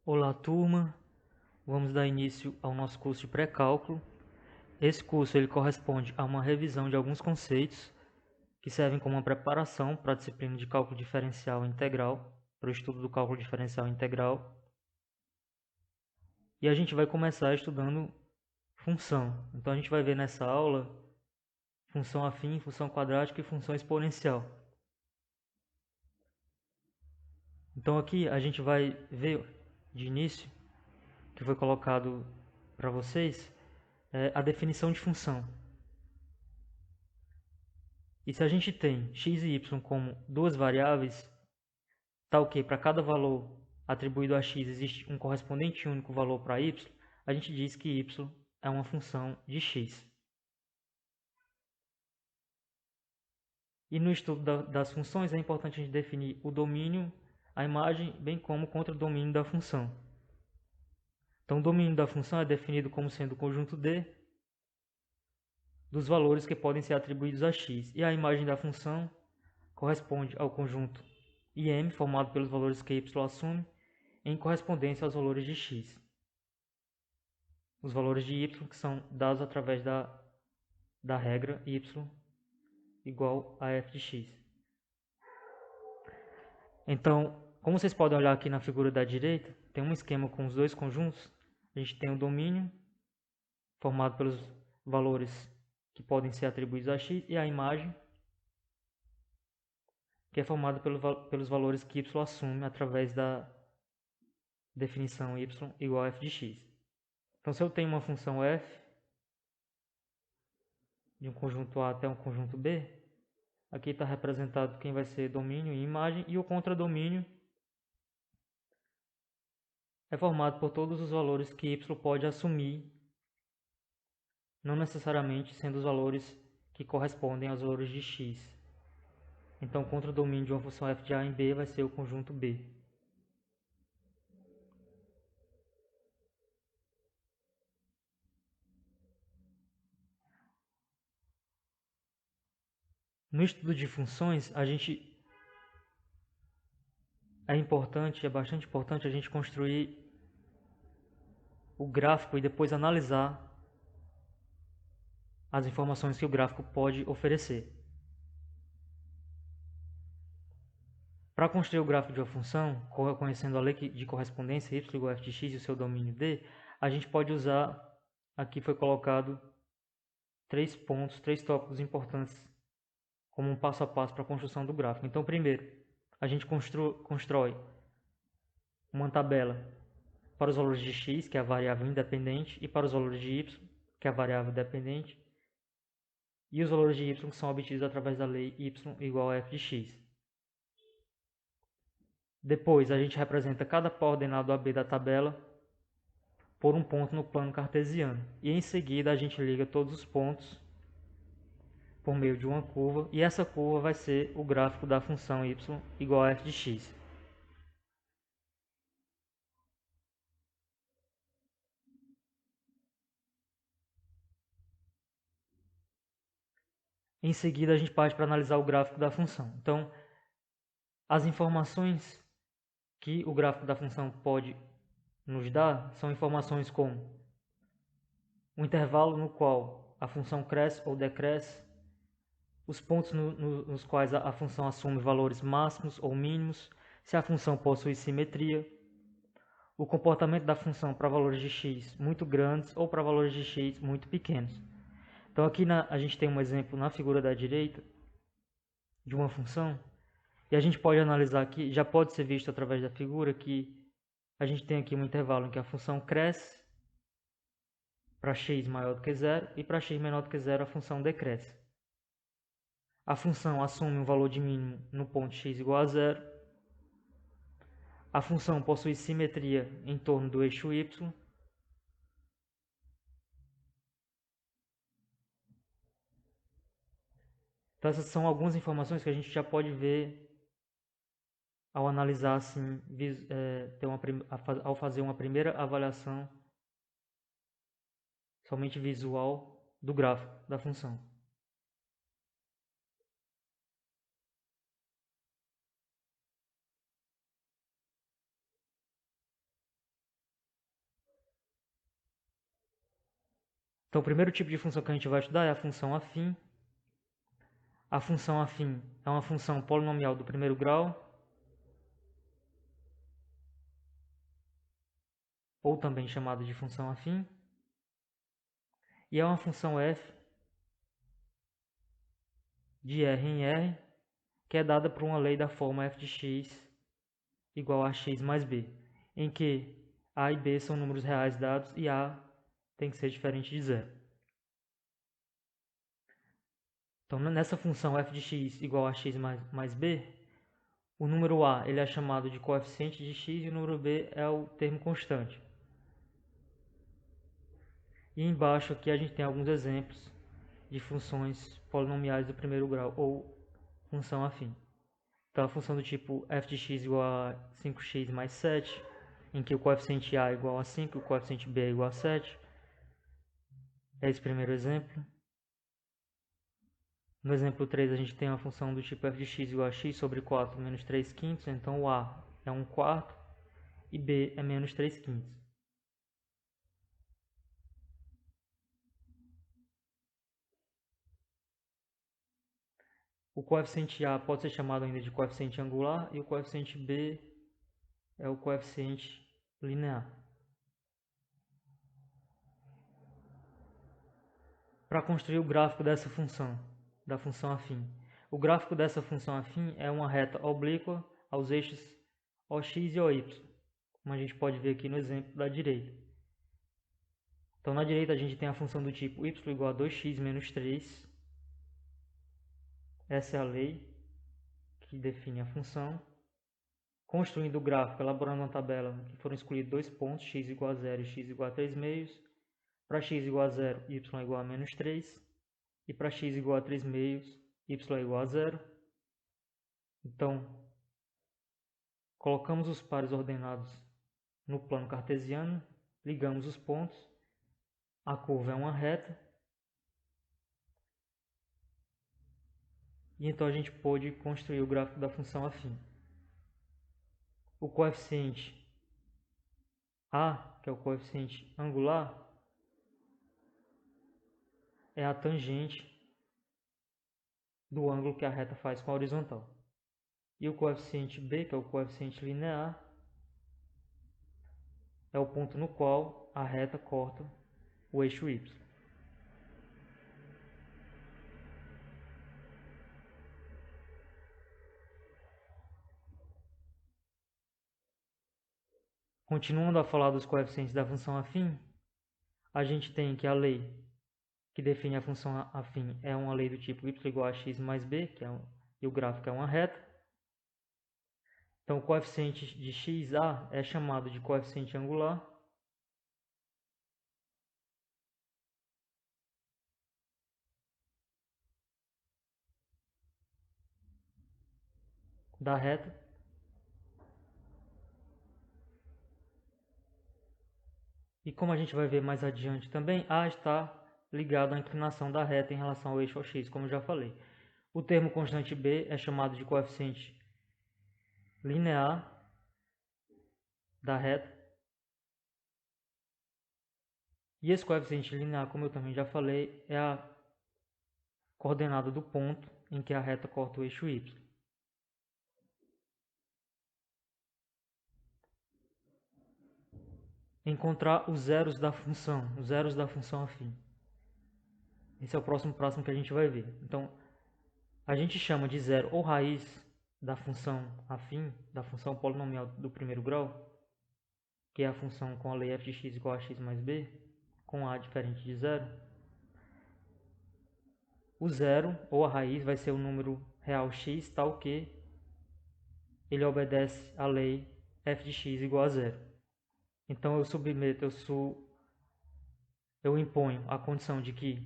Olá, turma. Vamos dar início ao nosso curso de pré-cálculo. Esse curso ele corresponde a uma revisão de alguns conceitos que servem como uma preparação para a disciplina de cálculo diferencial integral, para o estudo do cálculo diferencial integral. E a gente vai começar estudando função. Então a gente vai ver nessa aula função afim, função quadrática e função exponencial. Então aqui a gente vai ver de início, que foi colocado para vocês, a definição de função. E se a gente tem x e y como duas variáveis, tal que para cada valor atribuído a x existe um correspondente único valor para y, a gente diz que y é uma função de x. E no estudo das funções é importante a gente definir o domínio, a imagem, bem como o contradomínio da função. Então o domínio da função é definido como sendo o conjunto D dos valores que podem ser atribuídos a x. E a imagem da função corresponde ao conjunto IM, formado pelos valores que y assume, em correspondência aos valores de x. Os valores de y que são dados através da regra y igual a f de x. Então, como vocês podem olhar aqui na figura da direita, tem um esquema com os dois conjuntos. A gente tem o domínio, formado pelos valores que podem ser atribuídos a x, e a imagem, que é formada pelos valores que y assume através da definição y igual a f de x. Então, se eu tenho uma função f, de um conjunto A até um conjunto B, aqui está representado quem vai ser domínio e imagem, e o contradomínio é formado por todos os valores que y pode assumir, não necessariamente sendo os valores que correspondem aos valores de x. Então, o contradomínio de uma função f de A em B vai ser o conjunto B. No estudo de funções, é bastante importante a gente construir o gráfico e depois analisar as informações que o gráfico pode oferecer. Para construir o gráfico de uma função, conhecendo a lei de correspondência y igual a f de x e o seu domínio D, a gente pode usar, aqui foi colocado, três tópicos importantes como um passo a passo para a construção do gráfico. Então, primeiro, a gente constrói uma tabela para os valores de x, que é a variável independente, e para os valores de y, que é a variável dependente, e os valores de y são obtidos através da lei y igual a f de x. Depois, a gente representa cada coordenado AB da tabela por um ponto no plano cartesiano. E em seguida, a gente liga todos os pontos por meio de uma curva. E essa curva vai ser o gráfico da função y igual a f de x. Em seguida, a gente parte para analisar o gráfico da função. Então, as informações que o gráfico da função pode nos dar são informações como o intervalo no qual a função cresce ou decresce, os pontos nos quais a função assume valores máximos ou mínimos, se a função possui simetria, o comportamento da função para valores de x muito grandes ou para valores de x muito pequenos. Então aqui a gente tem um exemplo na figura da direita de uma função, e a gente pode analisar aqui, já pode ser visto através da figura, que a gente tem aqui um intervalo em que a função cresce para x maior do que zero, e para x menor do que zero a função decresce. A função assume um valor de mínimo no ponto x igual a zero. A função possui simetria em torno do eixo y. Então essas são algumas informações que a gente já pode ver ao analisar assim, ao fazer uma primeira avaliação somente visual do gráfico da função. Então, o primeiro tipo de função que a gente vai estudar é a função afim. A função afim é uma função polinomial do primeiro grau, ou também chamada de função afim, e é uma função f de R em R, que é dada por uma lei da forma f de x igual a x mais b, em que a e b são números reais dados e a tem que ser diferente de zero. Então, nessa função f de x igual a x mais b, o número a ele é chamado de coeficiente de x e o número b é o termo constante. E embaixo aqui a gente tem alguns exemplos de funções polinomiais do primeiro grau ou função afim. Então, a função do tipo f de x igual a 5x mais 7, em que o coeficiente a é igual a 5 e o coeficiente b é igual a 7. É esse primeiro exemplo. No exemplo 3, a gente tem uma função do tipo f de x igual a x sobre 4 menos 3 quintos. Então, o a é 1 quarto e b é menos 3 quintos. O coeficiente a pode ser chamado ainda de coeficiente angular e o coeficiente b é o coeficiente linear. Para construir o gráfico dessa função, da função afim. O gráfico dessa função afim é uma reta oblíqua aos eixos OX e OY, como a gente pode ver aqui no exemplo da direita. Então, na direita a gente tem a função do tipo y igual a 2x menos 3. Essa é a lei que define a função. Construindo o gráfico, elaborando uma tabela que foram escolhidos dois pontos, x igual a 0 e x igual a 3 meios. Para x igual a 0, y igual a menos 3. E para x igual a 3 meios, y igual a 0. Então, colocamos os pares ordenados no plano cartesiano, ligamos os pontos, a curva é uma reta. E então a gente pôde construir o gráfico da função afim. O coeficiente a, que é o coeficiente angular, é a tangente do ângulo que a reta faz com a horizontal. E o coeficiente b, que é o coeficiente linear, é o ponto no qual a reta corta o eixo y. Continuando a falar dos coeficientes da função afim, a gente tem que a lei que define a função afim é uma lei do tipo y igual a x mais b, e o gráfico é uma reta. Então, o coeficiente de xa é chamado de coeficiente angular. Da reta. E como a gente vai ver mais adiante também, a está ligado à inclinação da reta em relação ao eixo x, como eu já falei. O termo constante b é chamado de coeficiente linear da reta. E esse coeficiente linear, como eu também já falei, é a coordenada do ponto em que a reta corta o eixo y. Encontrar os zeros da função afim. Esse é o próximo passo que a gente vai ver. Então, a gente chama de zero ou raiz da função afim, da função polinomial do primeiro grau, que é a função com a lei f de x igual a x mais b, com a diferente de zero. O zero, ou a raiz, vai ser o número real x, tal que ele obedece à lei f de x igual a zero. Então, eu imponho a condição de que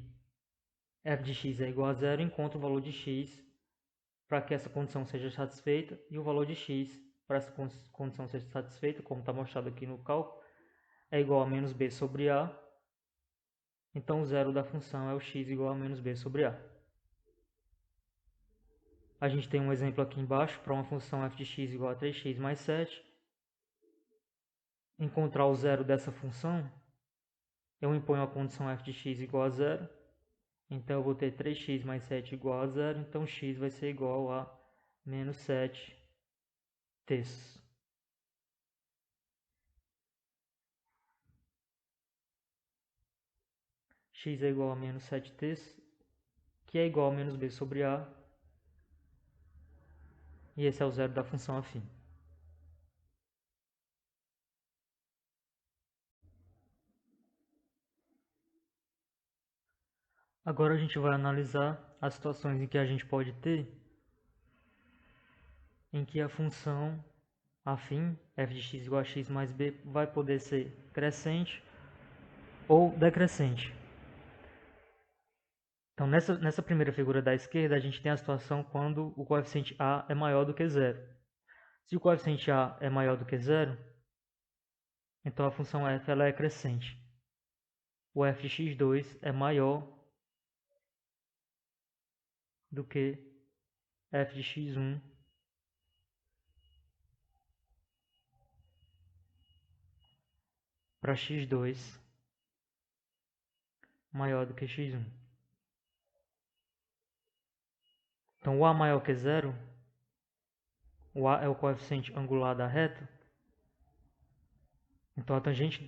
f de x é igual a zero, encontro o valor de x para que essa condição seja satisfeita, e o valor de x para essa condição seja satisfeita, como está mostrado aqui no cálculo, é igual a menos b sobre a. Então, o zero da função é o x igual a menos b sobre a. A gente tem um exemplo aqui embaixo para uma função f de x igual a 3x mais 7. Encontrar o zero dessa função eu imponho a condição f de x igual a 0. Então, eu vou ter 3x mais 7 igual a 0. Então, x vai ser igual a menos 7 terços. X é igual a menos 7 terços, que é igual a menos b sobre a. E esse é o zero da função afim. Agora a gente vai analisar as situações em que a gente pode ter em que a função afim, f de x igual a x mais b, vai poder ser crescente ou decrescente. Então, nessa primeira figura da esquerda, a gente tem a situação quando o coeficiente a é maior do que zero. Se o coeficiente a é maior do que zero, então a função f ela é crescente. O f de x2 é maior do que f de x1 para x2 maior do que x1. Então, o a maior que zero, o a é o coeficiente angular da reta. Então, a tangente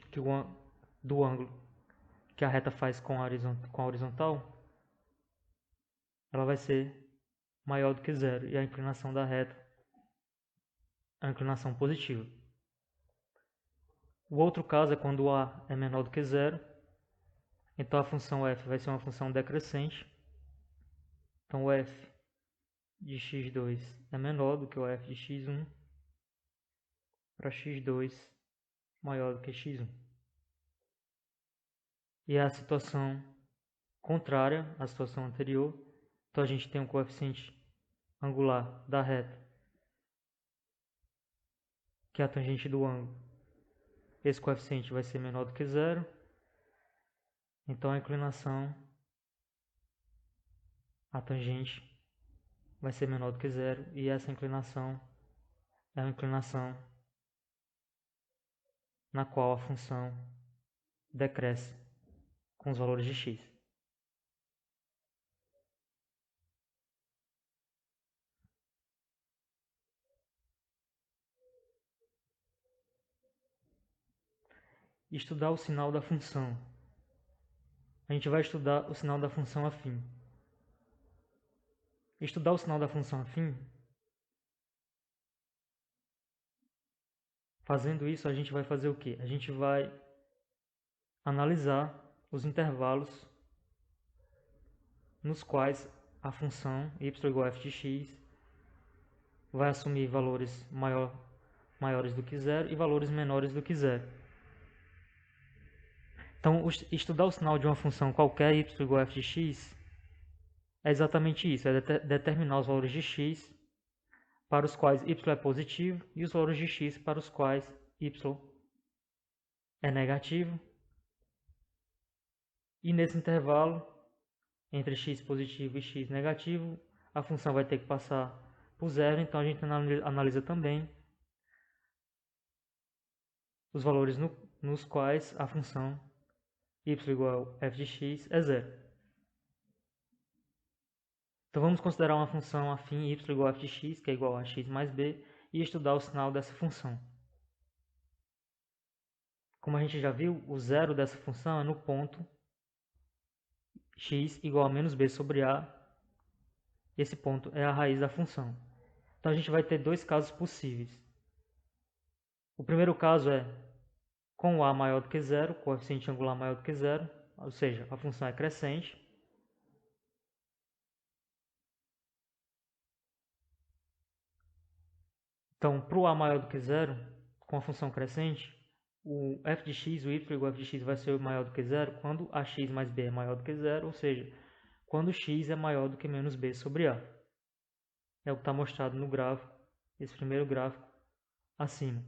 do ângulo que a reta faz com a horizontal, ela vai ser maior do que zero. E a inclinação da reta é a inclinação positiva. O outro caso é quando o a é menor do que zero. Então, a função f vai ser uma função decrescente. Então, o f de x2 é menor do que o f de x1 para x2 maior do que x1. E a situação contrária à situação anterior. Então, a gente tem um coeficiente angular da reta, que é a tangente do ângulo. Esse coeficiente vai ser menor do que zero. Então, a inclinação, a tangente, vai ser menor do que zero. E essa inclinação é uma inclinação na qual a função decresce com os valores de x. Estudar o sinal da função. A gente vai estudar o sinal da função afim. Estudar o sinal da função afim, fazendo isso, a gente vai fazer o quê? A gente vai analisar os intervalos nos quais a função y igual a f de x vai assumir valores maiores do que zero e valores menores do que zero. Então, estudar o sinal de uma função qualquer y igual a f de x é exatamente isso, é determinar os valores de x para os quais y é positivo e os valores de x para os quais y é negativo. E nesse intervalo, entre x positivo e x negativo, a função vai ter que passar por zero, então a gente analisa também os valores nos quais a função y igual a f de x é zero. Então vamos considerar uma função afim y igual a f de x, que é igual a x mais b, e estudar o sinal dessa função. Como a gente já viu, o zero dessa função é no ponto x igual a menos b sobre a. Esse ponto é a raiz da função. Então a gente vai ter dois casos possíveis. O primeiro caso é com o a maior do que zero, coeficiente angular maior do que zero, ou seja, a função é crescente. Então, para o a maior do que zero, com a função crescente, o f de x, o y igual a f de x vai ser maior do que zero quando ax mais b é maior do que zero, ou seja, quando x é maior do que menos b sobre a. É o que está mostrado no gráfico, esse primeiro gráfico acima.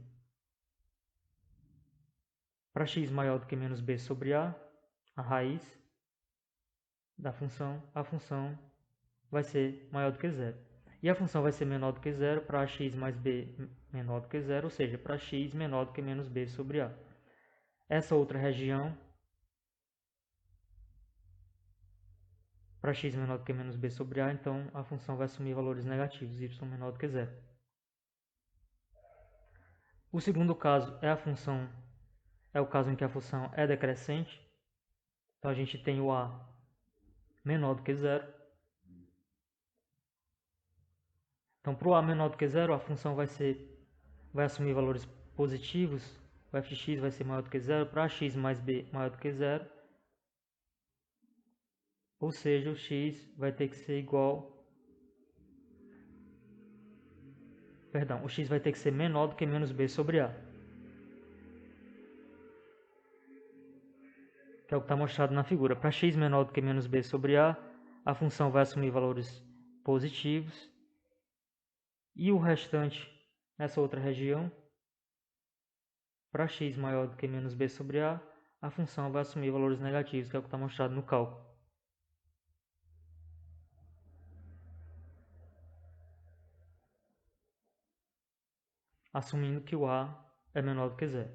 Para x maior do que menos b sobre a raiz da função, a função vai ser maior do que zero. E a função vai ser menor do que zero para x mais b menor do que zero, ou seja, para x menor do que menos b sobre a. Essa outra região para x menor do que menos b sobre a, então a função vai assumir valores negativos, y menor do que zero. O segundo caso é o caso em que a função é decrescente. Então a gente tem o a menor do que zero. Então para o a menor do que zero, a função vai assumir valores positivos. O f de x vai ser maior do que zero para x mais b maior do que zero. Ou seja, o x vai ter que ser o x vai ter que ser menor do que menos b sobre a. Que é o que está mostrado na figura. Para x menor do que menos b sobre a função vai assumir valores positivos. E o restante, nessa outra região, para x maior do que menos b sobre a função vai assumir valores negativos, que é o que está mostrado no cálculo. Assumindo que o a é menor do que zero.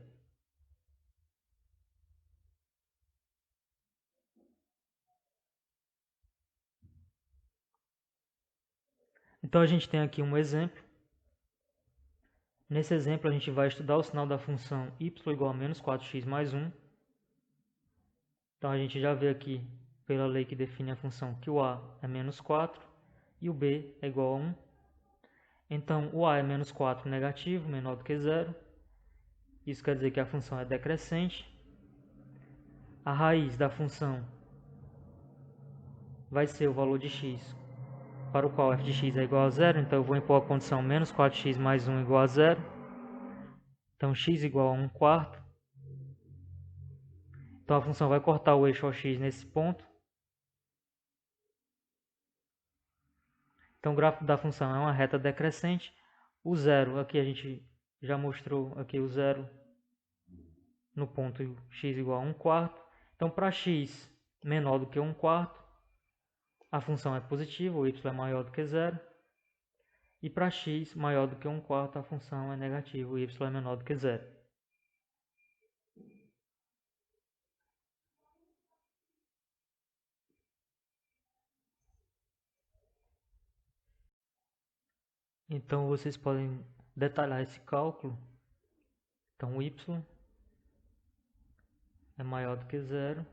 Então a gente tem aqui um exemplo. Nesse exemplo a gente vai estudar o sinal da função y igual a menos 4x mais 1. Então a gente já vê aqui, pela lei que define a função, que o a é menos 4 e o b é igual a 1. Então o a é menos 4 negativo, menor do que zero. Isso quer dizer que a função é decrescente. A raiz da função vai ser o valor de x, para o qual f de x é igual a zero. Então eu vou impor a condição menos 4x mais 1 igual a zero. Então x igual a 1 quarto. Então a função vai cortar o eixo OX nesse ponto. Então o gráfico da função é uma reta decrescente. O zero, aqui a gente já mostrou aqui o zero no ponto x igual a 1 quarto. Então para x menor do que 1 quarto, a função é positiva, o y é maior do que zero. E para x maior do que 1 quarto, a função é negativa, o y é menor do que zero. Então vocês podem detalhar esse cálculo. Então o y é maior do que zero.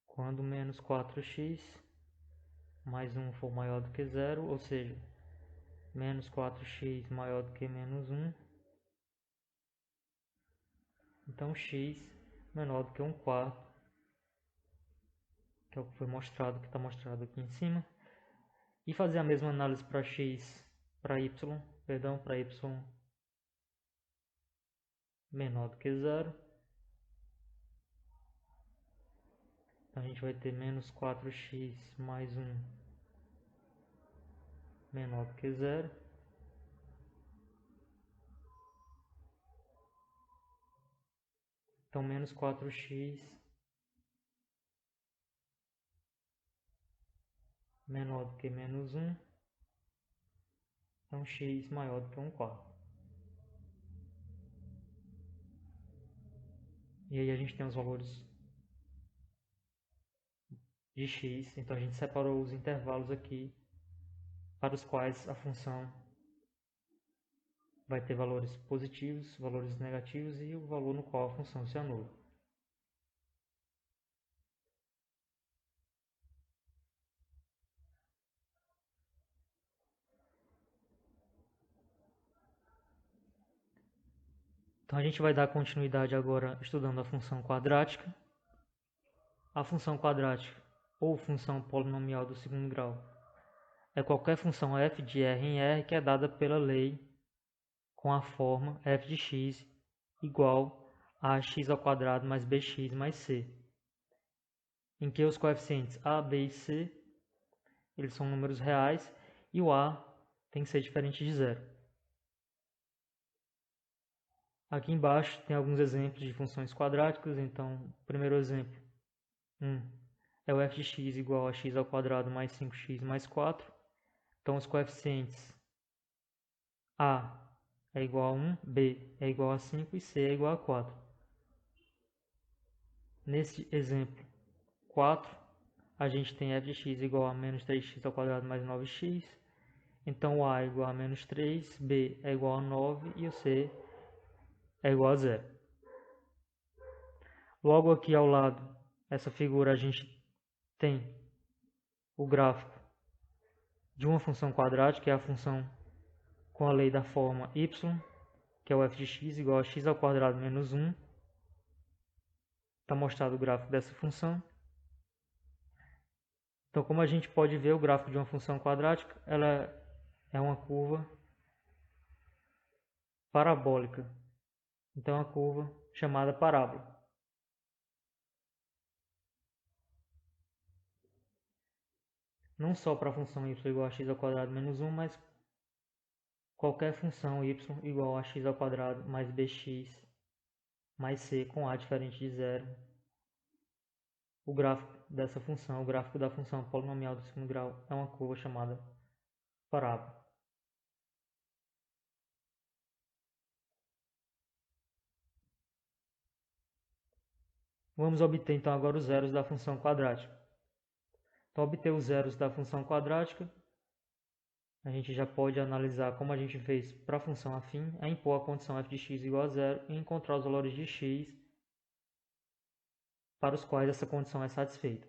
Quando menos 4x mais 1 for maior do que zero, ou seja, menos 4x maior do que menos 1. Então x menor do que 1 quarto, que é o que foi mostrado, que está mostrado aqui em cima. E fazer a mesma análise para para y menor do que zero. Então a gente vai ter menos 4x mais 1 menor do que zero. Então menos 4x menor do que menos 1. Então x maior do que 1 quarto. E aí a gente tem os valores de x. Então a gente separou os intervalos aqui para os quais a função vai ter valores positivos, valores negativos e o valor no qual a função se anula. Então a gente vai dar continuidade agora estudando a função quadrática. A função quadrática ou função polinomial do segundo grau é qualquer função f de R em R que é dada pela lei com a forma f de x igual a x ao quadrado mais bx mais c, em que os coeficientes a, b e c eles são números reais e o a tem que ser diferente de zero. Aqui embaixo tem alguns exemplos de funções quadráticas. Então, o primeiro exemplo é o f de x igual a x ao quadrado mais 5x mais 4. Então, os coeficientes a é igual a 1, B é igual a 5 e C é igual a 4. Nesse exemplo 4, a gente tem f de x igual a menos 3x ao quadrado mais 9x. Então o A é igual a menos 3, B é igual a 9 e o C é igual a 0. Logo aqui ao lado, essa figura a gente tem o gráfico de uma função quadrática, que é a função com a lei da forma y, que é o f de x igual a x ao quadrado menos 1. Está mostrado o gráfico dessa função. Então, como a gente pode ver, o gráfico de uma função quadrática, ela é uma curva parabólica. Então, é uma curva chamada parábola. Não só para a função y igual a x ao quadrado menos 1, mas qualquer função y igual a x ao quadrado mais bx mais c com a diferente de zero. O gráfico dessa função, o gráfico da função polinomial do segundo grau, é uma curva chamada parábola. Vamos obter então agora os zeros da função quadrática. Para obter os zeros da função quadrática, a gente já pode analisar como a gente fez para a função afim, é impor a condição f de x igual a zero e encontrar os valores de x para os quais essa condição é satisfeita.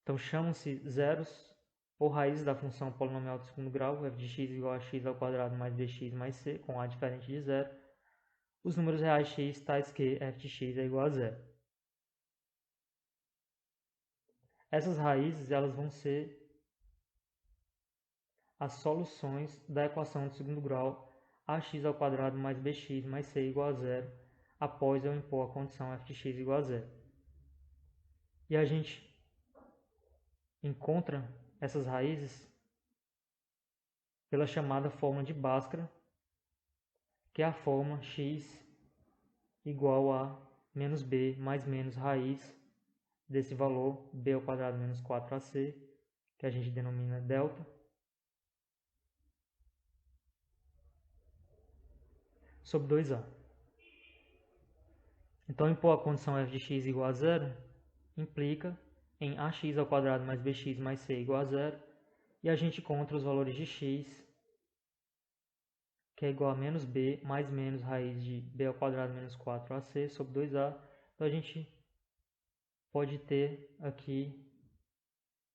Então chamam-se zeros ou raízes da função polinomial do segundo grau, f de x igual a x ao quadrado mais bx mais c, com a diferente de zero, os números reais x tais que f de x é igual a zero. Essas raízes elas vão ser as soluções da equação do segundo grau ax ao quadrado mais bx mais c igual a zero, após eu impor a condição f de x igual a zero. E a gente encontra essas raízes pela chamada fórmula de Bhaskara, que é a fórmula x igual a menos b mais menos raiz desse valor b ao quadrado menos 4ac, que a gente denomina delta, sobre 2a. Então, impor a condição f de x igual a zero implica em ax ao quadrado mais bx mais c igual a zero, e a gente encontra os valores de x, que é igual a menos b mais menos raiz de b ao quadrado menos 4ac sobre 2a. Então, a gente pode ter aqui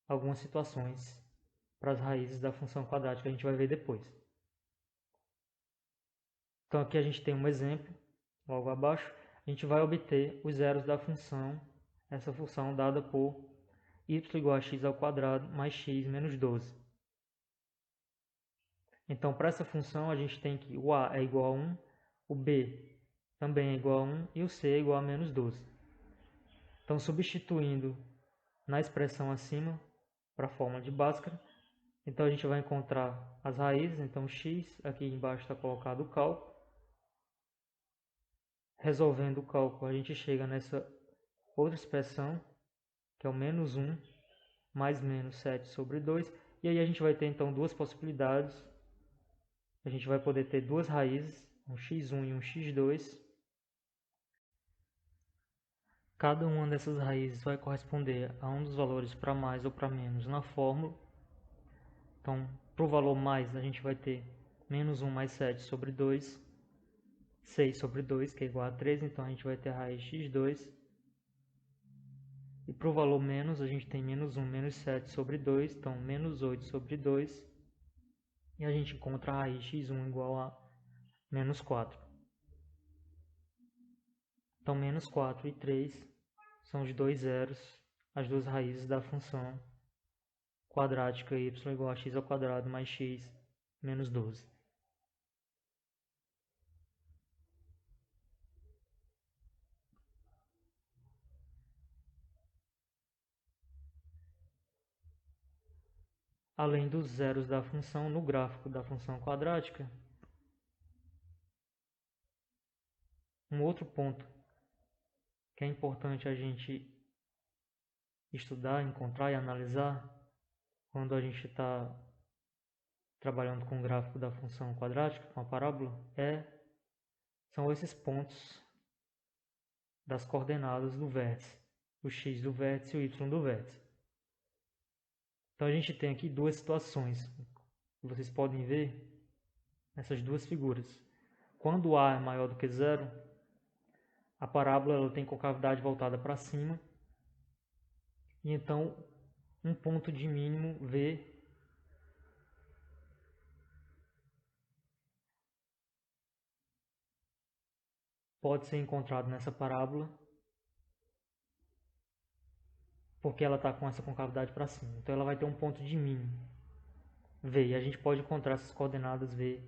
algumas situações para as raízes da função quadrática, que a gente vai ver depois. Então, aqui a gente tem um exemplo, logo abaixo. A gente vai obter os zeros da função, essa função dada por y igual a x ao quadrado mais x menos 12. Então, para essa função, a gente tem que o a é igual a 1, o b também é igual a 1 e o c é igual a menos 12. Então, substituindo na expressão acima, para a fórmula de Bhaskara, então a gente vai encontrar as raízes. Então, x, aqui embaixo está colocado o cálculo. Resolvendo o cálculo, a gente chega nessa outra expressão, que é o menos 1 mais menos 7 sobre 2. E aí a gente vai ter então duas possibilidades. A gente vai poder ter duas raízes, um x1 e um x2. Cada uma dessas raízes vai corresponder a um dos valores para mais ou para menos na fórmula. Então, para o valor mais, a gente vai ter menos 1 mais 7 sobre 2, 6 sobre 2, que é igual a 13, então a gente vai ter a raiz x2. E para o valor menos, a gente tem menos 1 menos 7 sobre 2, então menos 8 sobre 2. E a gente encontra a raiz x1 igual a menos 4. Então, menos 4 e 3 são os dois zeros, as duas raízes da função quadrática y igual a x ao quadrado mais x menos 12. Além dos zeros da função, no gráfico da função quadrática, um outro ponto que é importante a gente estudar, encontrar e analisar quando a gente está trabalhando com o gráfico da função quadrática, com a parábola, são esses pontos das coordenadas do vértice, o x do vértice e o y do vértice. Então a gente tem aqui duas situações, vocês podem ver nessas duas figuras. Quando A é maior do que zero, a parábola ela tem concavidade voltada para cima, e então um ponto de mínimo V pode ser encontrado nessa parábola, porque ela está com essa concavidade para cima. Então ela vai ter um ponto de mínimo V, e a gente pode encontrar essas coordenadas V,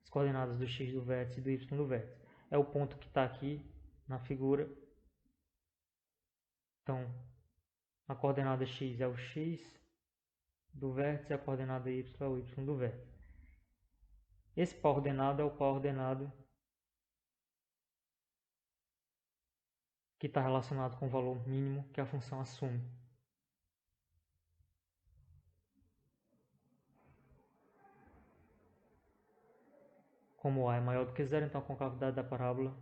as coordenadas do x do vértice e do y do vértice. É o ponto que está aqui na figura. Então, a coordenada x é o x do vértice e a coordenada y é o y do vértice. Esse par ordenado é o par ordenado que está relacionado com o valor mínimo que a função assume. Como A é maior do que zero, então a concavidade da parábola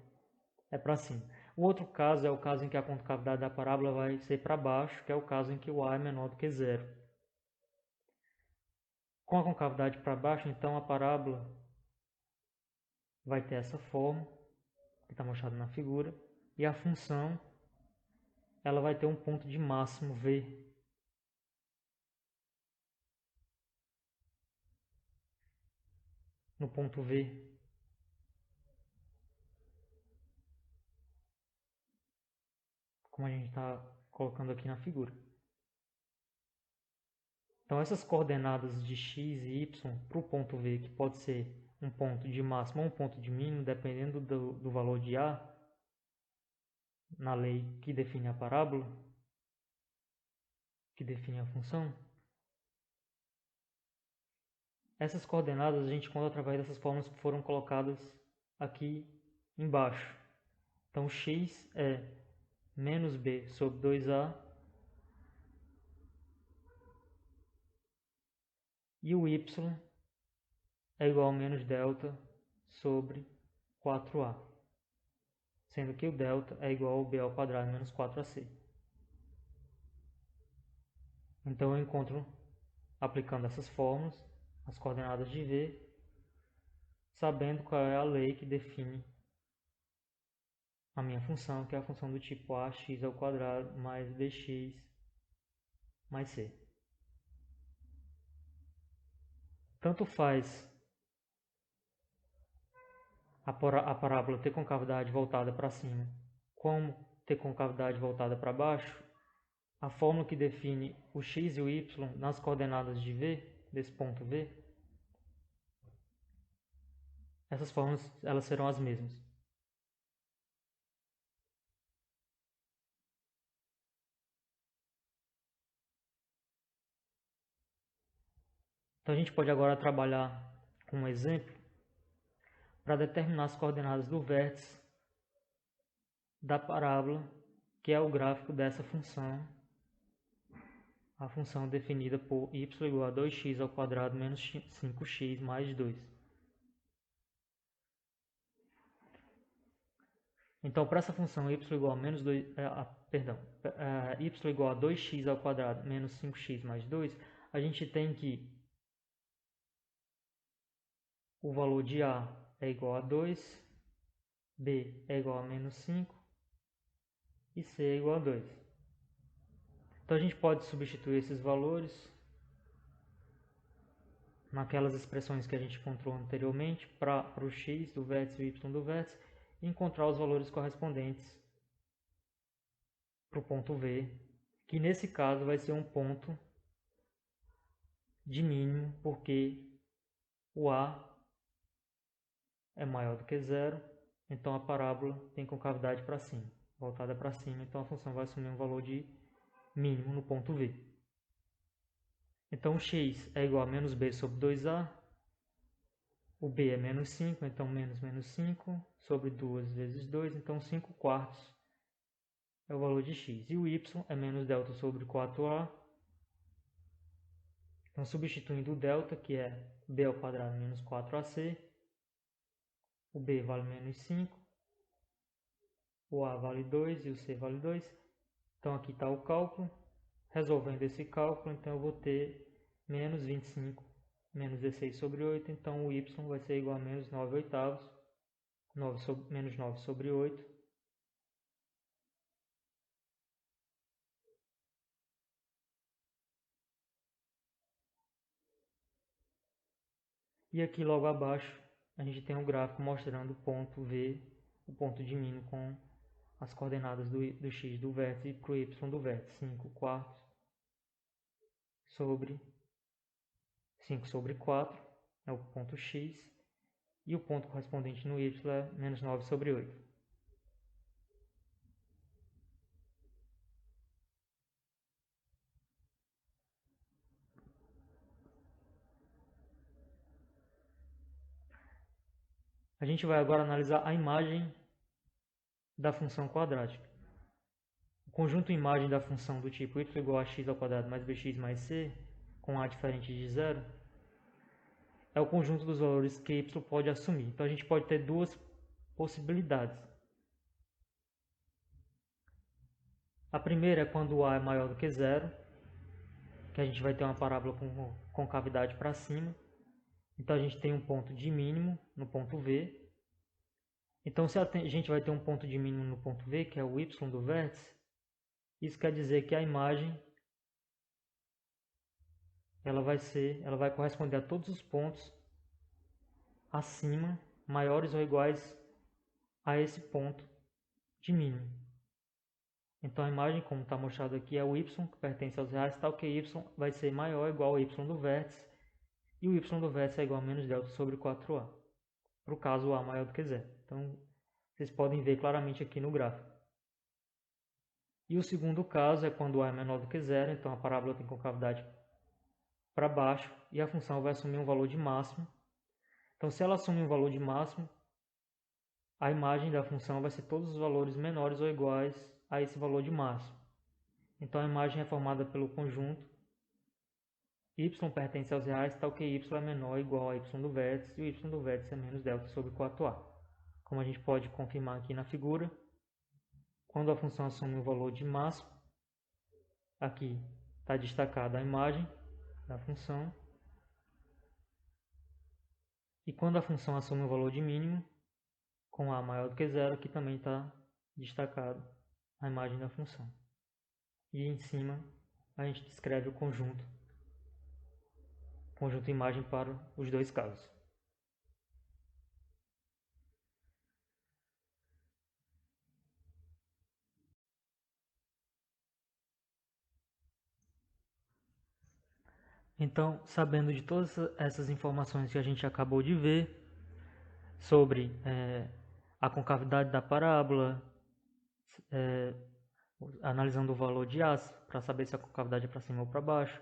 é para cima. O outro caso é o caso em que a concavidade da parábola vai ser para baixo, que é o caso em que o A é menor do que zero. Com a concavidade para baixo, então a parábola vai ter essa forma, que está mostrada na figura, e a função ela vai ter um ponto de máximo V. No ponto V, como a gente está colocando aqui na figura. Então essas coordenadas de x e y para o ponto V, que pode ser um ponto de máximo ou um ponto de mínimo, dependendo do valor de A, na lei que define a parábola, que define a função, essas coordenadas a gente encontra através dessas fórmulas que foram colocadas aqui embaixo. Então x é menos b sobre 2a e o y é igual a menos delta sobre 4a, sendo que o delta é igual ao b ao quadrado menos 4ac. Então eu encontro, aplicando essas fórmulas, as coordenadas de V, sabendo qual é a lei que define a minha função, que é a função do tipo ax ao quadrado mais bx mais c. Tanto faz a parábola ter concavidade voltada para cima, como ter concavidade voltada para baixo, a fórmula que define o x e o y nas coordenadas de V, desse ponto V, essas fórmulas elas serão as mesmas. Então a gente pode agora trabalhar com um exemplo para determinar as coordenadas do vértice da parábola, que é o gráfico dessa função, a função definida por y igual a 2x ao quadrado menos 5x mais 2. Então, para essa função y igual a menos 2, y igual a 2x ao quadrado menos 5x mais 2, a gente tem que o valor de a é igual a 2, b é igual a menos 5 e c é igual a 2. Então a gente pode substituir esses valores naquelas expressões que a gente encontrou anteriormente para o x do vértice e o y do vértice e encontrar os valores correspondentes para o ponto V, que nesse caso vai ser um ponto de mínimo, porque o A é maior do que zero, então a parábola tem concavidade para cima, voltada para cima, então a função vai assumir um valor de mínimo no ponto V. Então x é igual a menos b sobre 2a, o b é menos 5, então menos 5 sobre 2 vezes 2, então 5 quartos é o valor de x. E o y é menos delta sobre 4a, Então, substituindo o delta, que é b ao quadrado menos 4ac, o b vale menos 5, o a vale 2 e o c vale 2. Então, aqui está o cálculo. Resolvendo esse cálculo, então eu vou ter menos 25 menos 16 sobre 8. Então, o y vai ser igual a menos 9 oitavos, menos 9 sobre 8. E aqui logo abaixo, a gente tem um gráfico mostrando o ponto V, o ponto de mínimo com as coordenadas do x do vértice e para o y do vértice. 5 quartos sobre 5 sobre 4 é o ponto x, e o ponto correspondente no y é menos 9 sobre 8. A gente vai agora analisar a imagem da função quadrática. O conjunto imagem da função do tipo y igual a x ao quadrado mais bx mais c, com a diferente de zero, é o conjunto dos valores que y pode assumir. Então a gente pode ter duas possibilidades. A primeira é quando o a é maior do que zero, que a gente vai ter uma parábola com concavidade para cima. Então a gente tem um ponto de mínimo no ponto V. Então se a gente vai ter um ponto de mínimo no ponto V, que é o y do vértice, isso quer dizer que a imagem ela vai corresponder a todos os pontos acima, maiores ou iguais a esse ponto de mínimo. Então a imagem, como está mostrado aqui, é o y, que pertence aos reais, tal que y vai ser maior ou igual ao y do vértice, e o y do vértice é igual a menos delta sobre 4a, para o caso a maior do que zero. Então vocês podem ver claramente aqui no gráfico. E o segundo caso é quando a é menor do que zero, então a parábola tem concavidade para baixo e a função vai assumir um valor de máximo. Então se ela assumir um valor de máximo, a imagem da função vai ser todos os valores menores ou iguais a esse valor de máximo. Então a imagem é formada pelo conjunto y pertence aos reais, tal que y é menor ou igual a y do vértice, e o y do vértice é menos delta sobre 4a. Como a gente pode confirmar aqui na figura, quando a função assume um valor de máximo, aqui está destacada a imagem da função, e quando a função assume um valor de mínimo, com a maior do que zero, aqui também está destacado a imagem da função. E em cima a gente descreve o conjunto imagem para os dois casos. Então, sabendo de todas essas informações que a gente acabou de ver sobre a concavidade da parábola, analisando o valor de A para saber se a concavidade é para cima ou para baixo,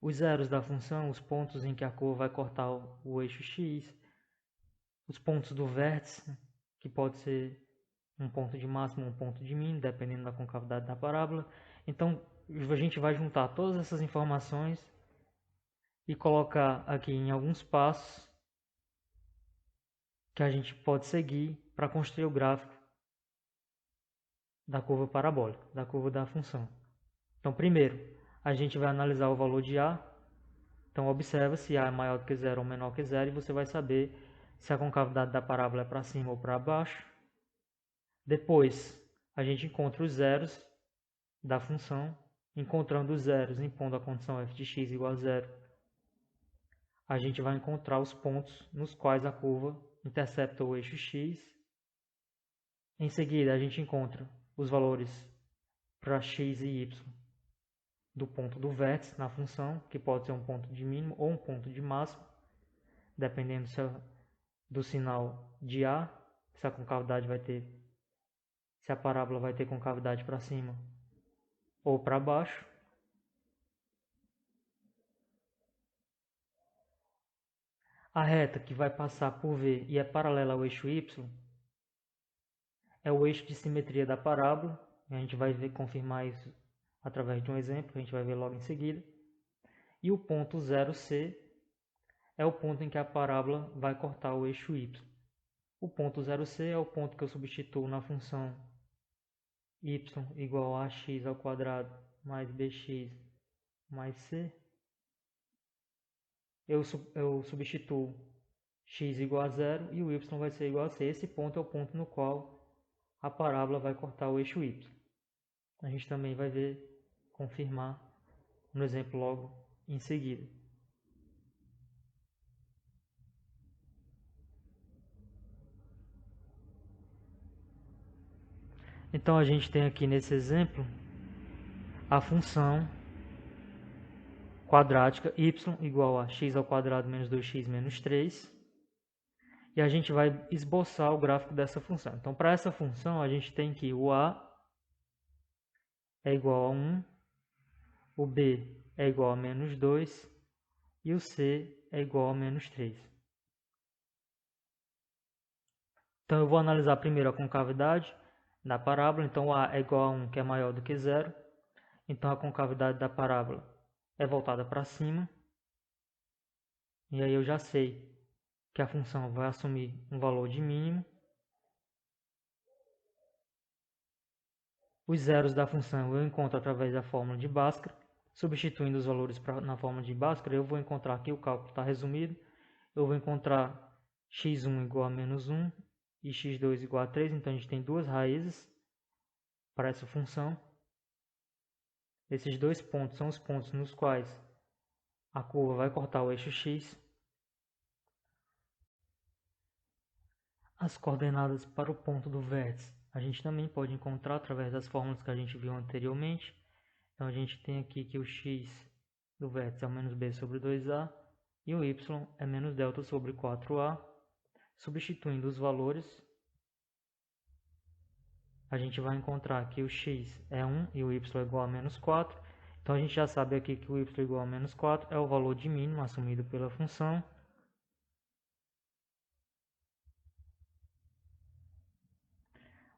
os zeros da função, os pontos em que a curva vai cortar o eixo x, os pontos do vértice, que pode ser um ponto de máximo ou um ponto de mínimo, dependendo da concavidade da parábola. Então, a gente vai juntar todas essas informações e colocar aqui em alguns passos que a gente pode seguir para construir o gráfico da curva parabólica, da curva da função. Então, primeiro, a gente vai analisar o valor de A. Então, observa se A é maior do que zero ou menor que zero e você vai saber se a concavidade da parábola é para cima ou para baixo. Depois, a gente encontra os zeros da função. Encontrando os zeros, impondo a condição f de x igual a zero, a gente vai encontrar os pontos nos quais a curva intercepta o eixo x. Em seguida, a gente encontra os valores para x e y do ponto do vértice na função, que pode ser um ponto de mínimo ou um ponto de máximo, dependendo do sinal de A, se a concavidade vai ter, se a parábola vai ter concavidade para cima ou para baixo. A reta que vai passar por V e é paralela ao eixo y é o eixo de simetria da parábola. A gente vai confirmar isso através de um exemplo, que a gente vai ver logo em seguida. E o ponto 0c é o ponto em que a parábola vai cortar o eixo y. O ponto 0c é o ponto que eu substituo na função y igual a x ao quadrado mais bx mais c. Eu substituo x igual a 0 e o y vai ser igual a c. Esse ponto é o ponto no qual a parábola vai cortar o eixo y. A gente também vai ver, confirmar no exemplo logo em seguida. Então a gente tem aqui nesse exemplo a função quadrática y igual a x ao quadrado menos 2x menos 3. E a gente vai esboçar o gráfico dessa função. Então, para essa função, a gente tem que o a é igual a 1, o b é igual a menos 2 e o c é igual a menos 3. Então, eu vou analisar primeiro a concavidade da parábola. Então, o a é igual a 1, que é maior do que 0. Então, a concavidade da parábola é voltada para cima. E aí eu já sei que a função vai assumir um valor de mínimo. Os zeros da função eu encontro através da fórmula de Bhaskara. Substituindo os valores na fórmula de Bhaskara, eu vou encontrar aqui, o cálculo está resumido. Eu vou encontrar x1 igual a menos 1 e x2 igual a 3. Então, a gente tem duas raízes para essa função. Esses dois pontos são os pontos nos quais a curva vai cortar o eixo x. As coordenadas para o ponto do vértice a gente também pode encontrar através das fórmulas que a gente viu anteriormente. Então, a gente tem aqui que o x do vértice é o menos b sobre 2a e o y é menos delta sobre 4a. Substituindo os valores, a gente vai encontrar que o x é 1 e o y é igual a menos 4. Então, a gente já sabe aqui que o y é igual a menos 4 é o valor de mínimo assumido pela função.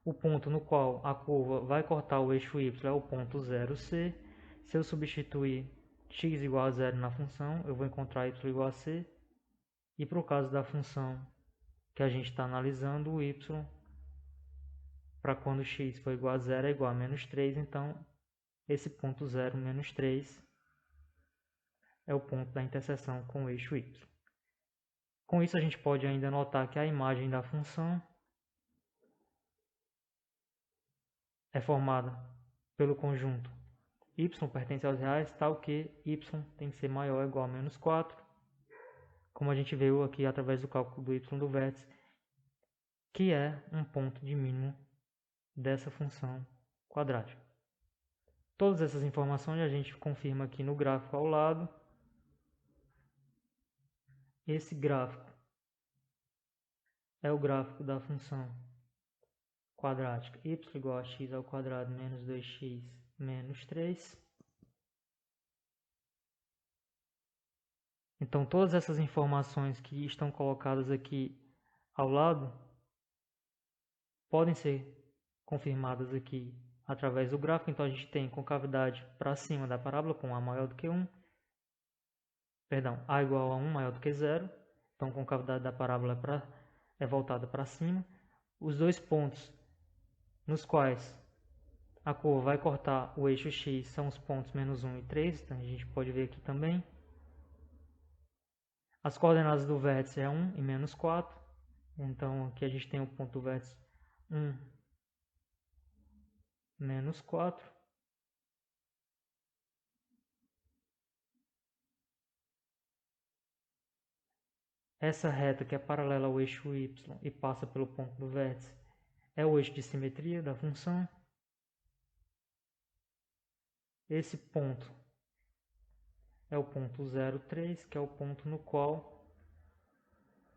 O ponto no qual a curva vai cortar o eixo y é o ponto 0c. Se eu substituir x igual a 0 na função, eu vou encontrar y igual a c. E para o caso da função que a gente está analisando, o y, para quando x for igual a 0, é igual a menos 3. Então, esse ponto 0, menos 3, é o ponto da interseção com o eixo y. Com isso, a gente pode ainda notar que a imagem da função é formada pelo conjunto y pertence aos reais, tal que y tem que ser maior ou igual a menos 4, como a gente viu aqui através do cálculo do y do vértice, que é um ponto de mínimo dessa função quadrática. Todas essas informações a gente confirma aqui no gráfico ao lado. Esse gráfico é o gráfico da função quadrática y igual a x ao quadrado menos 2x menos 3. Então, todas essas informações que estão colocadas aqui ao lado podem ser confirmadas aqui através do gráfico. Então, a gente tem concavidade para cima da parábola com a maior do que 1. Perdão, a igual a 1 maior do que 0. Então, a concavidade da parábola é voltada para cima. Os dois pontos nos quais a curva vai cortar o eixo x são os pontos menos 1 e 3. Então, a gente pode ver aqui também. As coordenadas do vértice é 1 e menos 4. Então, aqui a gente tem o ponto do vértice 1, menos 4. Essa reta que é paralela ao eixo y e passa pelo ponto do vértice é o eixo de simetria da função. Esse ponto é o ponto 0,3, que é o ponto no qual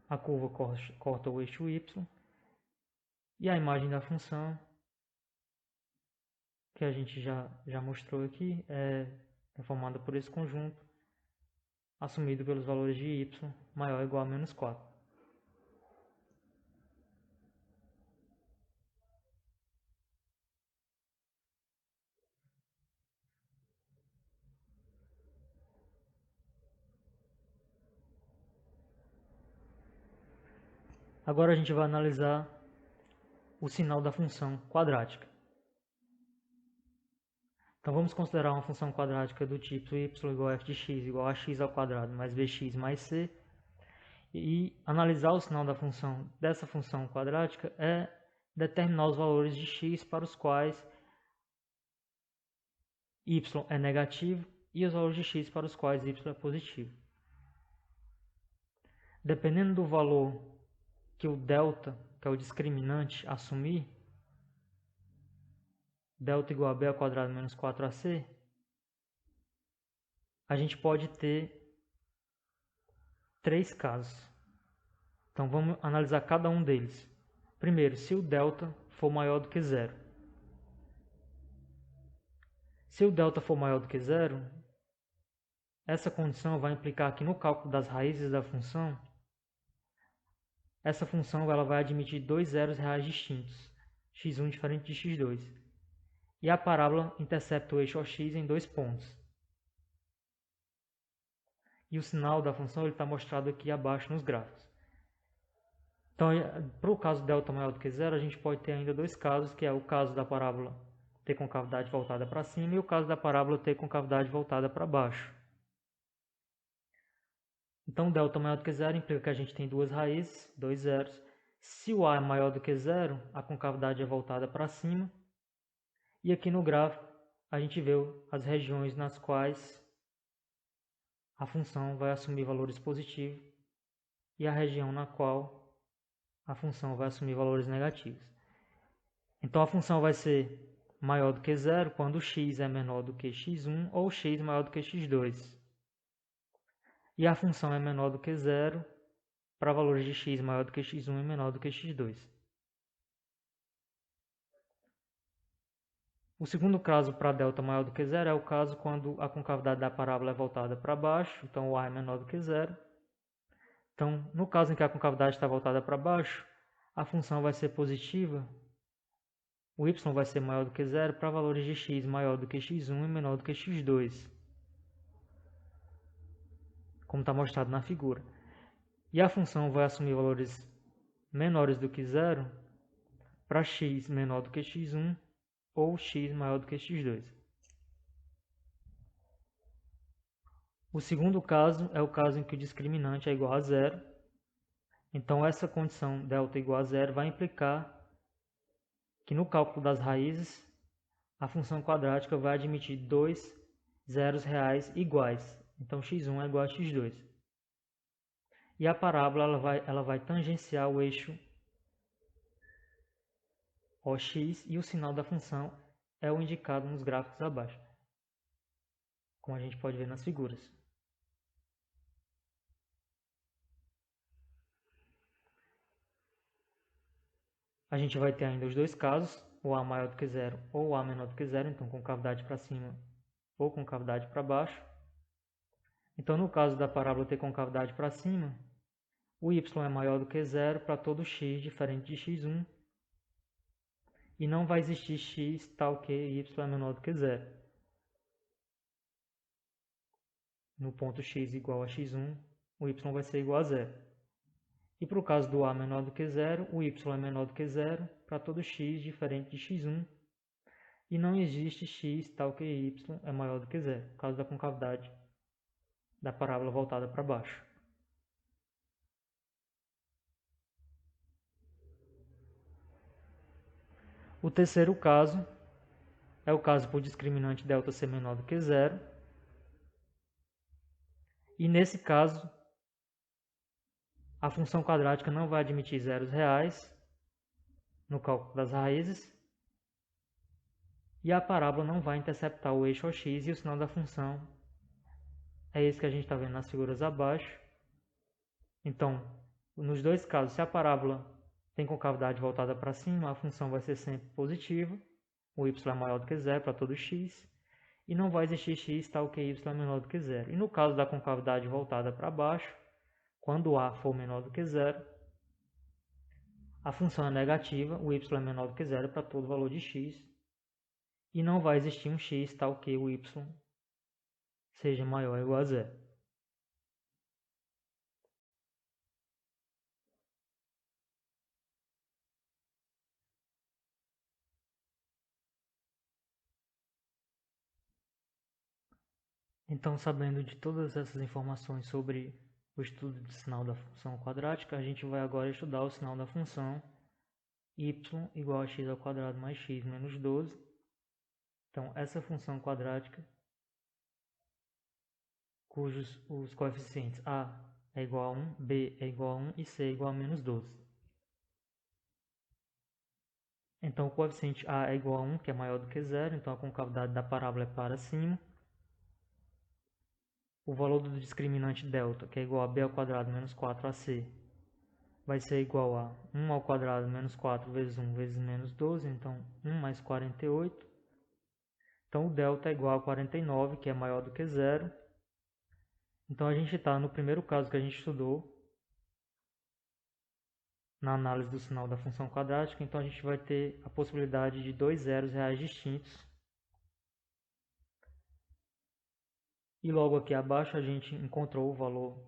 a curva corta o eixo y. E a imagem da função, que a gente já mostrou aqui, é formada por esse conjunto, assumido pelos valores de y maior ou igual a menos 4. Agora a gente vai analisar o sinal da função quadrática. Então vamos considerar uma função quadrática do tipo y igual a f de x igual a x ao quadrado mais bx mais c. E analisar o sinal da função dessa função quadrática é determinar os valores de x para os quais y é negativo e os valores de x para os quais y é positivo. Dependendo do valor que o delta, que é o discriminante, assumir, delta igual a b ao quadrado menos 4ac, a gente pode ter 3 casos. Então vamos analisar cada um deles. Primeiro, se o delta for maior do que zero. Se o delta for maior do que zero, essa condição vai implicar que no cálculo das raízes da função, essa função ela vai admitir dois zeros reais distintos, x1 diferente de x2. E a parábola intercepta o eixo OX em 2 pontos. E o sinal da função está mostrado aqui abaixo nos gráficos. Então, para o caso delta maior do que zero, a gente pode ter ainda 2 casos, que é o caso da parábola ter concavidade voltada para cima e o caso da parábola ter concavidade voltada para baixo. Então, delta maior do que zero implica que a gente tem 2 raízes, 2 zeros. Se o A é maior do que zero, a concavidade é voltada para cima. E aqui no gráfico, a gente vê as regiões nas quais a função vai assumir valores positivos e a região na qual a função vai assumir valores negativos. Então, a função vai ser maior do que zero quando x é menor do que x1 ou x maior do que x2. E a função é menor do que zero para valores de x maior do que x1 e menor do que x2. O segundo caso para delta maior do que zero é o caso quando a concavidade da parábola é voltada para baixo, então o A é menor do que zero. Então, no caso em que a concavidade está voltada para baixo, a função vai ser positiva, o y vai ser maior do que zero para valores de x maior do que x1 e menor do que x2, como está mostrado na figura. E a função vai assumir valores menores do que zero para x menor do que x1 ou x maior do que x2. O segundo caso é o caso em que o discriminante é igual a zero. Então, essa condição delta igual a zero vai implicar que no cálculo das raízes, a função quadrática vai admitir dois zeros reais iguais. Então, x1 é igual a x2. E a parábola ela vai tangenciar o eixo OX e o sinal da função é o indicado nos gráficos abaixo, como a gente pode ver nas figuras. A gente vai ter ainda os dois casos, o A maior do que zero ou o A menor do que zero, então concavidade para cima ou concavidade para baixo. Então, no caso da parábola ter concavidade para cima, o y é maior do que zero para todo x diferente de x1 e não vai existir x tal que y é menor do que zero. No ponto x igual a x1, o y vai ser igual a zero. E para o caso do A menor do que zero, o y é menor do que zero para todo x diferente de x1 e não existe x tal que y é maior do que zero, por causa da concavidade da parábola voltada para baixo. O terceiro caso é o caso por discriminante delta ser menor do que zero. E nesse caso, a função quadrática não vai admitir zeros reais no cálculo das raízes. E a parábola não vai interceptar o eixo OX e o sinal da função é esse que a gente está vendo nas figuras abaixo. Então, nos dois casos, se a parábola tem concavidade voltada para cima, a função vai ser sempre positiva. O y é maior do que zero para todo x. E não vai existir x tal que y é menor do que zero. E no caso da concavidade voltada para baixo, quando a for menor do que zero, a função é negativa, o y é menor do que zero para todo valor de x. E não vai existir um x tal que o y seja maior ou igual a zero. Então, sabendo de todas essas informações sobre o estudo do sinal da função quadrática, a gente vai agora estudar o sinal da função y igual a x ao quadrado mais x menos 12. Então, essa função quadrática, cujos os coeficientes a é igual a 1, b é igual a 1 e c é igual a menos 12. Então, o coeficiente a é igual a 1, que é maior do que zero, então a concavidade da parábola é para cima. O valor do discriminante delta, que é igual a b ao quadrado menos 4ac, vai ser igual a 1 ao quadrado menos 4 vezes 1 vezes menos 12, então 1 mais 48. Então, o delta é igual a 49, que é maior do que zero. Então, a gente está no primeiro caso que a gente estudou, na análise do sinal da função quadrática. Então, a gente vai ter a possibilidade de dois zeros reais distintos. E logo aqui abaixo, a gente encontrou o valor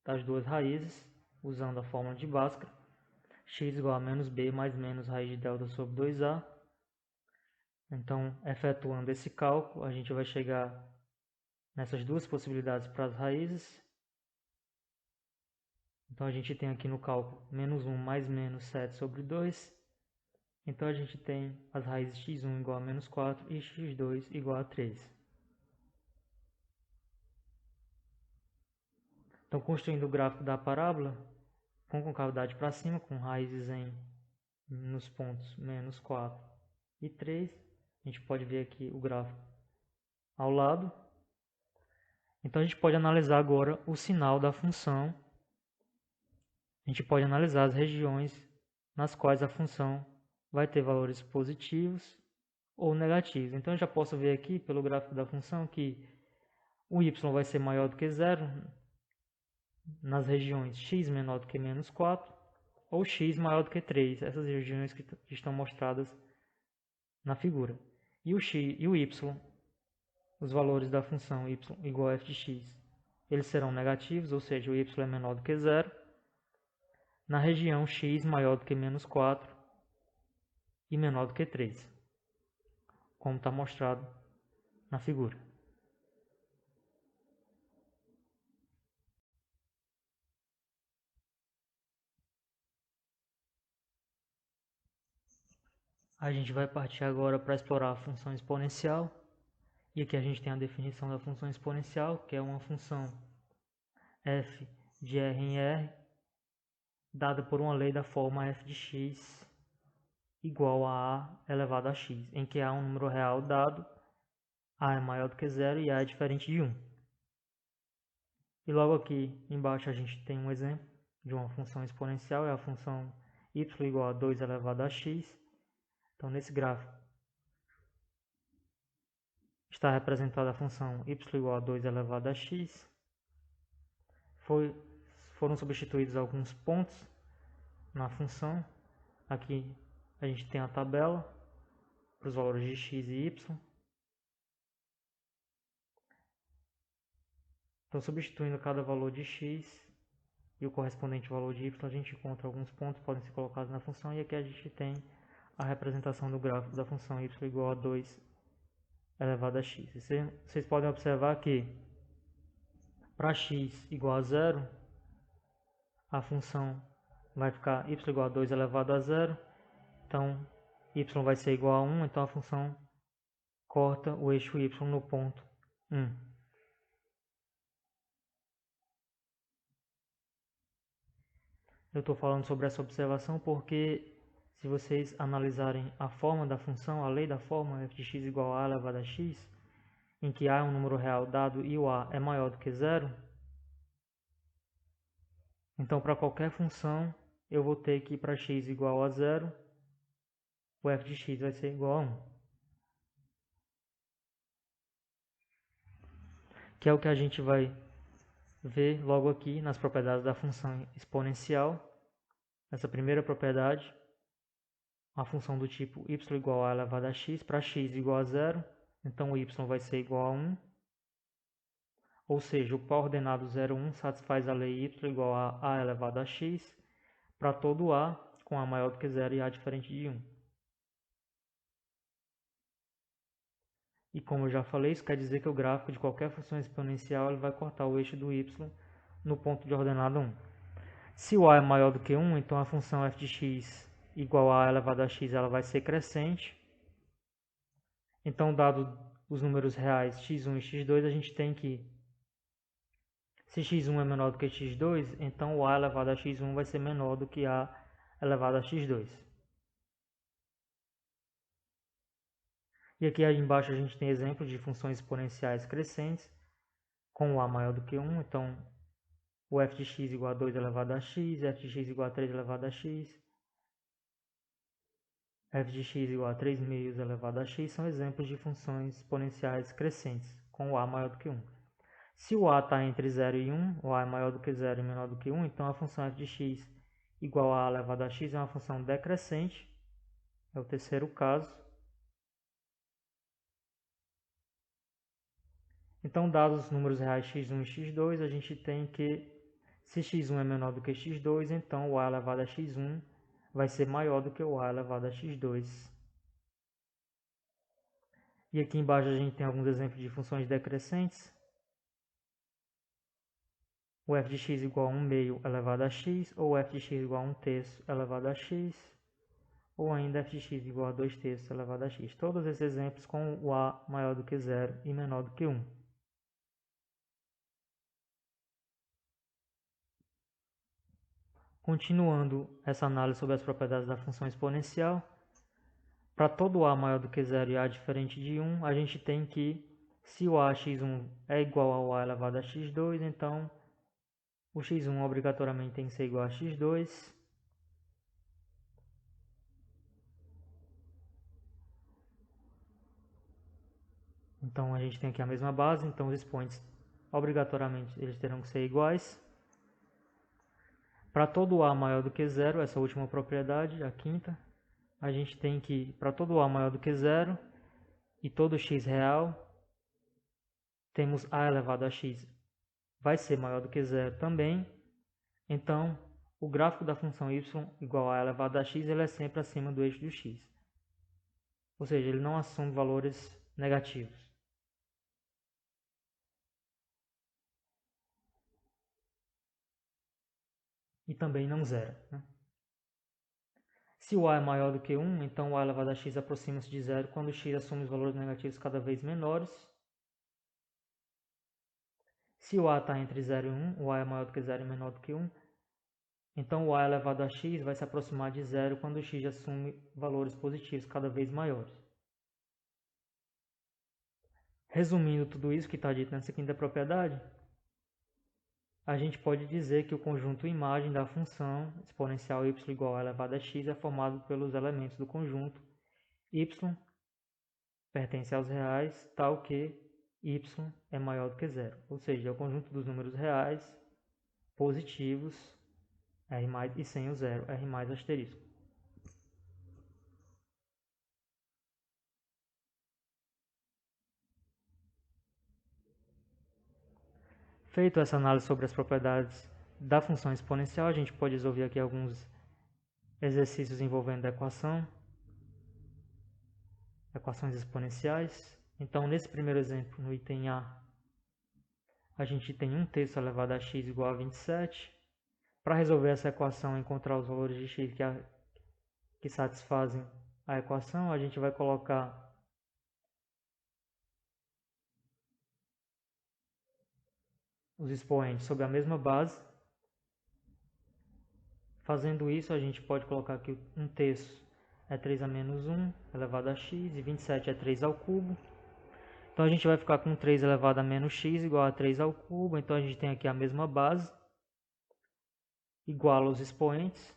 das duas raízes, usando a fórmula de Bhaskara. X igual a menos b mais menos raiz de delta sobre 2a. Então, efetuando esse cálculo, a gente vai chegar nessas duas possibilidades para as raízes. Então, a gente tem aqui no cálculo menos 1 mais menos 7 sobre 2. Então, a gente tem as raízes x1 igual a menos 4 e x2 igual a 3. Então, construindo o gráfico da parábola, com concavidade para cima, com raízes nos pontos menos 4 e 3. A gente pode ver aqui o gráfico ao lado. Então, a gente pode analisar agora o sinal da função. A gente pode analisar as regiões nas quais a função vai ter valores positivos ou negativos. Então, eu já posso ver aqui pelo gráfico da função que o y vai ser maior do que zero nas regiões x menor do que menos 4 ou x maior do que 3, essas regiões que estão mostradas na figura. E o y, os valores da função y igual a f de x, eles serão negativos, ou seja, o y é menor do que zero, na região x maior do que menos 4 e menor do que 3, como está mostrado na figura. A gente vai partir agora para explorar a função exponencial. E aqui a gente tem a definição da função exponencial, que é uma função f de r em r, dada por uma lei da forma f de x igual a elevado a x, em que A é um número real dado, A é maior do que zero e A é diferente de 1. E logo aqui embaixo a gente tem um exemplo de uma função exponencial, é a função y igual a 2 elevado a x. Então, nesse gráfico, está representada a função y igual a 2 elevado a x. Foram substituídos alguns pontos na função. Aqui a gente tem a tabela para os valores de x e y. Então, substituindo cada valor de x e o correspondente valor de y, a gente encontra alguns pontos que podem ser colocados na função. E aqui a gente tem a representação do gráfico da função y igual a 2 elevado a x. Vocês podem observar que para x igual a 0, a função vai ficar y igual a 2 elevado a 0. Então, y vai ser igual a 1, então a função corta o eixo y no ponto 1. Eu estou falando sobre essa observação porque, se vocês analisarem a forma da função, a lei da forma f de x igual a elevado a x, em que a é um número real dado e o a é maior do que zero, então para qualquer função eu vou ter que para x igual a 0, o f de x vai ser igual a 1. Que é o que a gente vai ver logo aqui nas propriedades da função exponencial. Essa primeira propriedade, a função do tipo y igual a elevado a x, para x igual a 0, então o y vai ser igual a 1. Ou seja, o coordenado 0, 1 satisfaz a lei y igual a elevado a x para todo a com a maior do que 0 e a diferente de 1. E como eu já falei, isso quer dizer que o gráfico de qualquer função exponencial ele vai cortar o eixo do y no ponto de ordenada 1. Se o a é maior do que 1, então a função f de x igual a elevado a x ela vai ser crescente. Então, dado os números reais x1 e x2, a gente tem que, se x1 é menor do que x2, então o a elevado a x1 vai ser menor do que a elevado a x2. E aqui embaixo a gente tem exemplos de funções exponenciais crescentes com o a maior do que 1. Então, o f de x igual a 2 elevado a x, f de x igual a 3 elevado a x, f de x igual a 3 meios elevado a x são exemplos de funções exponenciais crescentes com o a maior do que 1. Se o a está entre 0 e 1, o a é maior do que 0 e menor do que 1, então a função f de x igual a elevado a x é uma função decrescente. É o terceiro caso. Então, dados os números reais x1 e x2, a gente tem que, se x1 é menor do que x2, então o a elevado a x1 vai ser maior do que o a elevado a x2. E aqui embaixo a gente tem alguns exemplos de funções decrescentes. O f de x igual a 1 meio elevado a x, ou f de x igual a 1 terço elevado a x, ou ainda f de x igual a 2 terços elevado a x. Todos esses exemplos com o a maior do que 0 e menor do que 1. Continuando essa análise sobre as propriedades da função exponencial, para todo a maior do que 0 e a diferente de 1, a gente tem que, se o a x1 é igual ao a elevado a x2, então o x1 obrigatoriamente tem que ser igual a x2. Então a gente tem aqui a mesma base, então os expoentes obrigatoriamente eles terão que ser iguais. Para todo a maior do que 0, essa última propriedade, a quinta, a gente tem que, para todo a maior do que 0 e todo x real, temos a elevado a x vai ser maior do que 0 também. Então, o gráfico da função y igual a elevado a x ele é sempre acima do eixo do x. Ou seja, ele não assume valores negativos. E também não zera, né? Se o a é maior do que 1, então o a elevado a x aproxima-se de zero quando o x assume os valores negativos cada vez menores. Se o a está entre 0 e 1, o a é maior do que 0 e menor do que 1, então o a elevado a x vai se aproximar de zero quando o x assume valores positivos cada vez maiores. Resumindo tudo isso que está dito nessa quinta propriedade, a gente pode dizer que o conjunto imagem da função exponencial y igual a elevado a x é formado pelos elementos do conjunto y pertence aos reais, tal que y é maior do que zero. Ou seja, é o conjunto dos números reais positivos R mais, e sem o zero, R mais asterisco. Feito essa análise sobre as propriedades da função exponencial, a gente pode resolver aqui alguns exercícios envolvendo equações exponenciais. Então, nesse primeiro exemplo, no item a gente tem 1 terço elevado a x igual a 27. Para resolver essa equação e encontrar os valores de x que satisfazem a equação, a gente vai colocar os expoentes sobre a mesma base. Fazendo isso, a gente pode colocar aqui 1 terço é 3 a menos 1 elevado a x, e 27 é 3 ao cubo. Então a gente vai ficar com 3 elevado a menos x igual a 3 ao cubo. Então a gente tem aqui a mesma base, igual aos expoentes.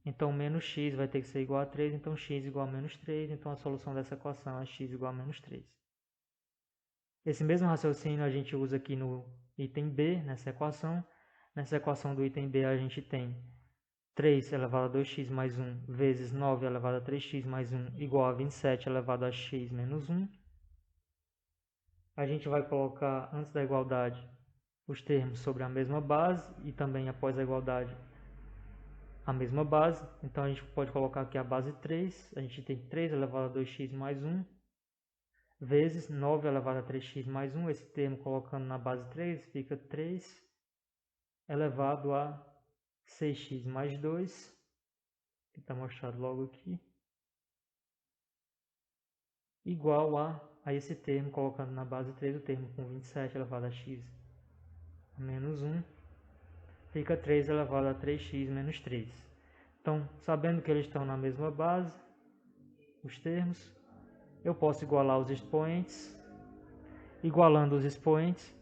Então menos x vai ter que ser igual a 3, então x igual a menos 3. Então a solução dessa equação é x igual a menos 3. Esse mesmo raciocínio a gente usa aqui no item B, nessa equação. Nessa equação do item B a gente tem 3 elevado a 2x mais 1 vezes 9 elevado a 3x mais 1 igual a 27 elevado a x menos 1. A gente vai colocar, antes da igualdade, os termos sobre a mesma base e também após a igualdade a mesma base. Então a gente pode colocar aqui a base 3. A gente tem 3 elevado a 2x mais 1 vezes 9 elevado a 3x mais 1. Esse termo colocando na base 3 fica 3 elevado a 6x mais 2, que está mostrado logo aqui, igual a esse termo, colocando na base 3 o termo com 27 elevado a x menos 1, fica 3 elevado a 3x menos 3. Então, sabendo que eles estão na mesma base, os termos, eu posso igualar os expoentes. Igualando os expoentes,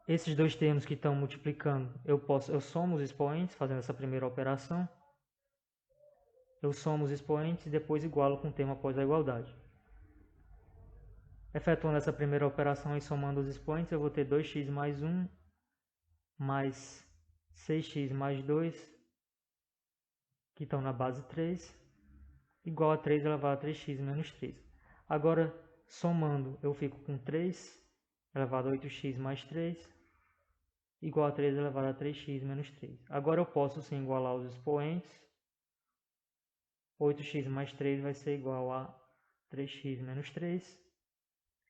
esses dois termos que estão multiplicando, eu somo os expoentes, fazendo essa primeira operação. Eu somo os expoentes e depois igualo com o termo após a igualdade. Efetuando essa primeira operação e somando os expoentes, eu vou ter 2x mais 1 mais 6x mais 2, que estão na base 3, igual a 3 elevado a 3x menos 3. Agora, somando, eu fico com 3 elevado a 8x mais 3, igual a 3 elevado a 3x menos 3. Agora eu posso sim igualar os expoentes. 8x mais 3 vai ser igual a 3x menos 3,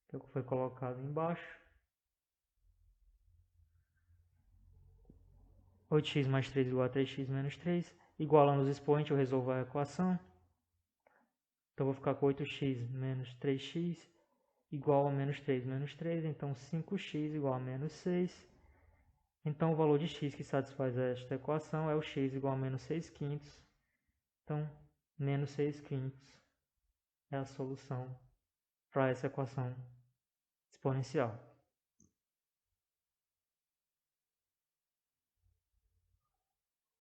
que é o que foi colocado embaixo. 8x mais 3 igual a 3x menos 3. Igualando os expoentes, eu resolvo a equação. Então, eu vou ficar com 8x menos 3x igual a menos 3 menos 3. Então, 5x igual a menos 6. Então, o valor de x que satisfaz esta equação é o x igual a menos 6 quintos. Então, menos 6 quintos é a solução para essa equação exponencial.